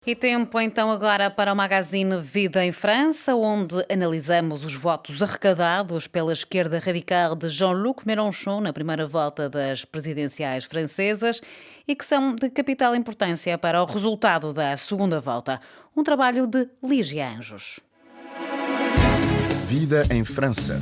E tempo então agora para o magazine Vida em França, onde analisamos os votos arrecadados pela esquerda radical de Jean-Luc Mélenchon na primeira volta das presidenciais francesas e que são de capital importância para o resultado da segunda volta. Um trabalho de Lígia Anjos. Vida em França.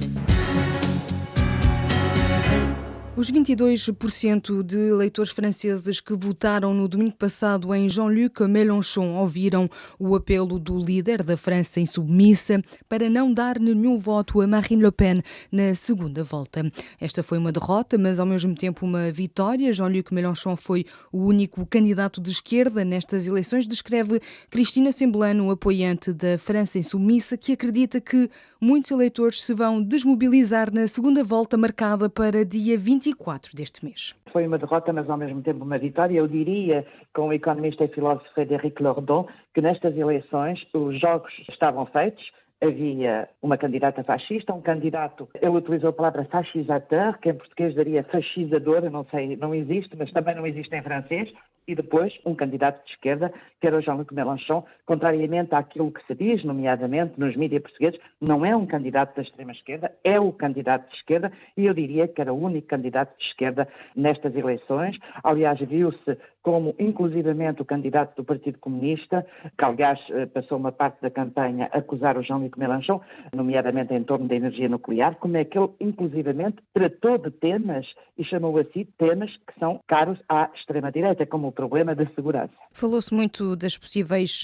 Os 22% de eleitores franceses que votaram no domingo passado em Jean-Luc Mélenchon ouviram o apelo do líder da França insubmissa para não dar nenhum voto a Marine Le Pen na segunda volta. Esta foi uma derrota, mas ao mesmo tempo uma vitória. Jean-Luc Mélenchon foi o único candidato de esquerda nestas eleições, descreve Cristina Semblano, apoiante da França insubmissa, que acredita que muitos eleitores se vão desmobilizar na segunda volta marcada para dia 24 deste mês. Foi uma derrota, mas ao mesmo tempo uma vitória. Eu diria, com o economista e filósofo Frédéric Lordon, que nestas eleições os jogos estavam feitos. Havia uma candidata fascista, um candidato, ele utilizou a palavra fascisateur, que em português daria fascisador, eu não sei, não existe, mas também não existe em francês, e depois um candidato de esquerda, que era o Jean-Luc Mélenchon, contrariamente àquilo que se diz, nomeadamente nos mídias portugueses, não é um candidato da extrema-esquerda, é o candidato de esquerda, e eu diria que era o único candidato de esquerda nestas eleições. Aliás, viu-se como, inclusivamente, o candidato do Partido Comunista, que, aliás, passou uma parte da campanha a acusar o Jean-Luc Mélenchon, nomeadamente em torno da energia nuclear, como é que ele, inclusivamente, tratou de temas e chamou assim temas que são caros à extrema-direita, como o problema da segurança. Falou-se muito das possíveis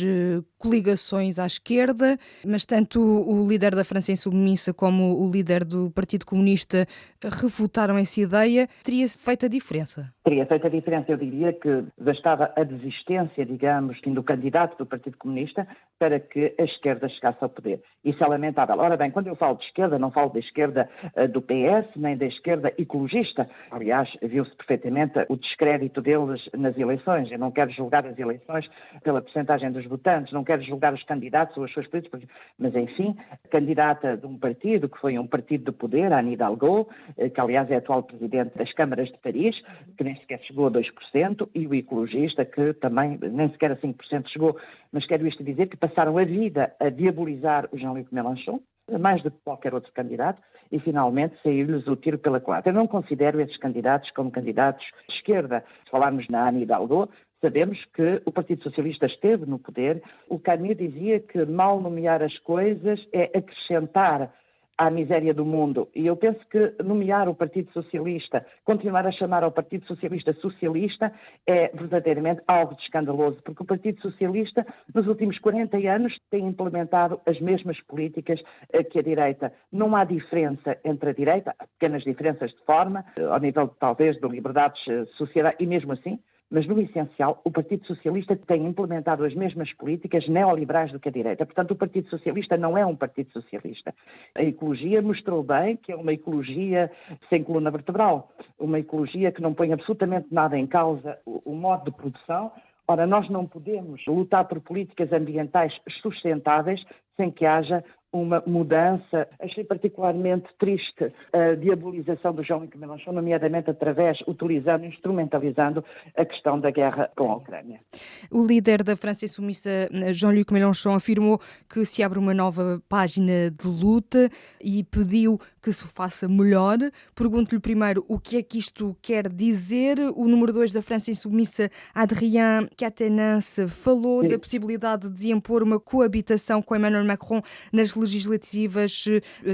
coligações à esquerda, mas tanto o líder da França insubmissa como o líder do Partido Comunista refutaram essa ideia. Teria feito a diferença? Teria feito a diferença. Eu diria que bastava a desistência, digamos, do candidato do Partido Comunista para que a esquerda chegasse ao poder. Isso é lamentável. Ora bem, quando eu falo de esquerda, não falo da esquerda do PS, nem da esquerda ecologista. Aliás, viu-se perfeitamente o descrédito deles nas eleições. Eu não quero julgar as eleições pela percentagem dos votantes, não quero julgar os candidatos ou as suas políticas, mas, enfim, candidata de um partido que foi um partido de poder, a Anne Hidalgo, que aliás é atual presidente das câmaras de Paris, que nem sequer chegou a 2%, e o ecologista, que também nem sequer a 5% chegou. Mas quero isto dizer que passaram a vida a diabolizar o Jean-Luc Mélenchon, mais do que qualquer outro candidato, e finalmente saiu-lhes o tiro pela culatra. Eu não considero esses candidatos como candidatos de esquerda. Se falarmos na Anne Hidalgo, sabemos que o Partido Socialista esteve no poder. O Camus dizia que mal nomear as coisas é acrescentar à miséria do mundo. E eu penso que nomear o Partido Socialista, continuar a chamar ao Partido Socialista socialista, é verdadeiramente algo de escandaloso, porque o Partido Socialista, nos últimos 40 anos, tem implementado as mesmas políticas que a direita. Não há diferença entre a direita, há pequenas diferenças de forma, ao nível, talvez, de liberdades sociais, e mesmo assim, mas, no essencial, o Partido Socialista tem implementado as mesmas políticas neoliberais do que a direita. Portanto, o Partido Socialista não é um Partido Socialista. A ecologia mostrou bem que é uma ecologia sem coluna vertebral, uma ecologia que não põe absolutamente nada em causa o modo de produção. Ora, nós não podemos lutar por políticas ambientais sustentáveis sem que haja uma mudança. Achei particularmente triste a diabolização do Jean-Luc Mélenchon, nomeadamente utilizando, instrumentalizando a questão da guerra com a Ucrânia. O líder da França insubmissa, Jean-Luc Mélenchon, afirmou que se abre uma nova página de luta e pediu que se faça melhor. Pergunto-lhe primeiro o que é que isto quer dizer. O número 2 da França insubmissa, Adrien Quatennens, falou Sim. da possibilidade de impor uma coabitação com Emmanuel Macron nas legislativas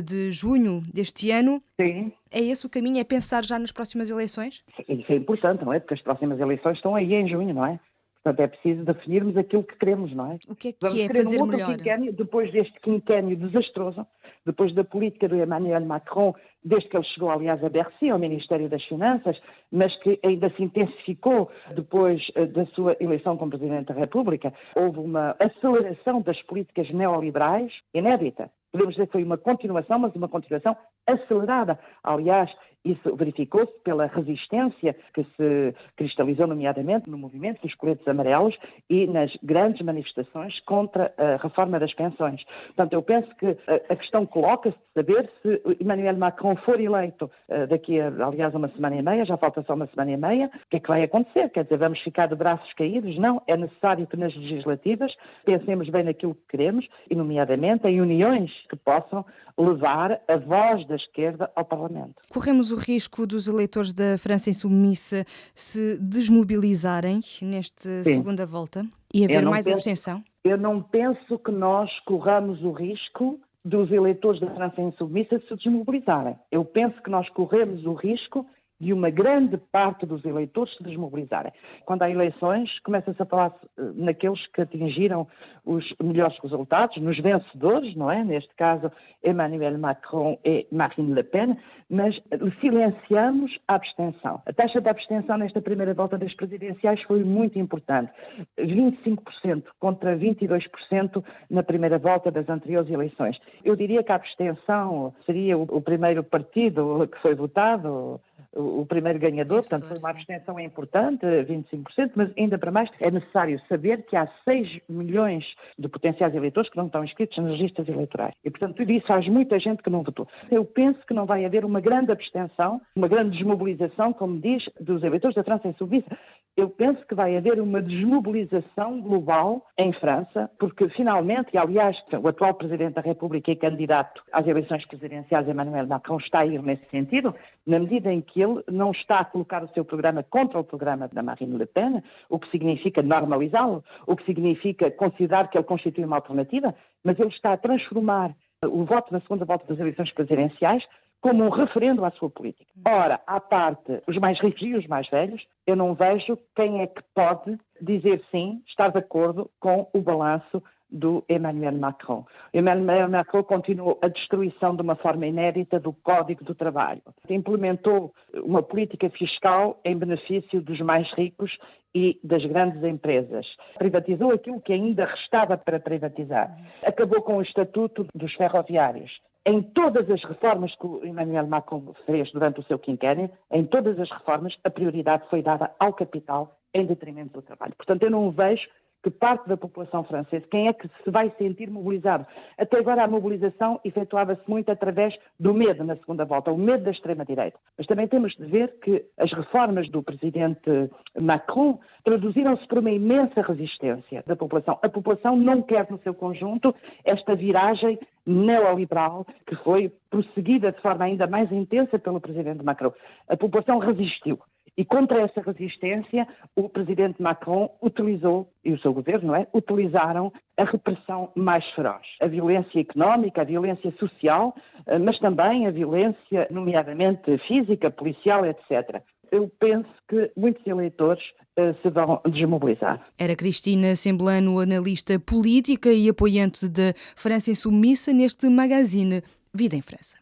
de junho deste ano. Sim. É esse o caminho? É pensar já nas próximas eleições? Isso é importante, não é? Porque as próximas eleições estão aí em junho, não é? Portanto, é preciso definirmos aquilo que queremos, não é? O que é Vamos querer fazer um outro melhor? quinquênio, depois deste quinquênio desastroso, depois da política do Emmanuel Macron, desde que ele chegou, aliás, a Bercy, ao Ministério das Finanças, mas que ainda se intensificou depois da sua eleição como Presidente da República. Houve uma aceleração das políticas neoliberais inédita. Podemos dizer que foi uma continuação, mas uma continuação acelerada. Aliás, Isso verificou-se pela resistência que se cristalizou, nomeadamente, no movimento dos coletes amarelos e nas grandes manifestações contra a reforma das pensões. Portanto, eu penso que a questão coloca-se de saber se Emmanuel Macron for eleito daqui a, aliás, uma semana e meia, já falta só uma semana e meia, o que é que vai acontecer? Quer dizer, vamos ficar de braços caídos? Não, é necessário que nas legislativas pensemos bem naquilo que queremos e, nomeadamente, em uniões que possam levar a voz da esquerda ao Parlamento. Corremos o risco dos eleitores da França Insubmissa se desmobilizarem nesta segunda volta e haver mais abstenção? Eu não penso que nós corramos o risco dos eleitores da França Insubmissa se desmobilizarem. Eu penso que nós corremos o risco de uma grande parte dos eleitores se desmobilizarem. Quando há eleições, começa-se a falar naqueles que atingiram os melhores resultados, nos vencedores, não é? Neste caso, Emmanuel Macron e Marine Le Pen, mas silenciamos a abstenção. A taxa de abstenção nesta primeira volta das presidenciais foi muito importante. 25% contra 22% na primeira volta das anteriores eleições. Eu diria que a abstenção seria o primeiro partido que foi votado, o primeiro ganhador, portanto foi uma abstenção importante, 25%, mas ainda para mais é necessário saber que há 6 milhões de potenciais eleitores que não estão inscritos nas listas eleitorais. E, portanto, tudo isso faz muita gente que não votou. Eu penso que não vai haver uma grande abstenção, uma grande desmobilização, como diz, dos eleitores da França Insubmissa. Eu penso que vai haver uma desmobilização global em França, porque finalmente, e aliás, o atual Presidente da República e candidato às eleições presidenciais, Emmanuel Macron, está a ir nesse sentido, na medida em que ele não está a colocar o seu programa contra o programa da Marine Le Pen, o que significa normalizá-lo, o que significa considerar que ele constitui uma alternativa, mas ele está a transformar o voto na segunda volta das eleições presidenciais como um referendo à sua política. Ora, à parte os mais ricos e os mais velhos, eu não vejo quem é que pode dizer sim, estar de acordo com o balanço do Emmanuel Macron. Emmanuel Macron continuou a destruição de uma forma inédita do Código do Trabalho. Implementou uma política fiscal em benefício dos mais ricos e das grandes empresas. Privatizou aquilo que ainda restava para privatizar. Acabou com o estatuto dos ferroviários. Em todas as reformas que o Emmanuel Macron fez durante o seu quinquênio, em todas as reformas, a prioridade foi dada ao capital em detrimento do trabalho. Portanto, eu não vejo que parte da população francesa, quem é que se vai sentir mobilizado? Até agora a mobilização efetuava-se muito através do medo na segunda volta, o medo da extrema-direita. Mas também temos de ver que as reformas do presidente Macron traduziram-se por uma imensa resistência da população. A população não quer no seu conjunto esta viragem neoliberal que foi prosseguida de forma ainda mais intensa pelo presidente Macron. A população resistiu. E contra essa resistência, o presidente Macron utilizou, e o seu governo, não é? Utilizaram a repressão mais feroz. A violência económica, a violência social, mas também a violência, nomeadamente física, policial, etc. Eu penso que muitos eleitores se vão desmobilizar. Era Cristina Semblano, analista política e apoiante da França Insubmissa neste magazine Vida em França.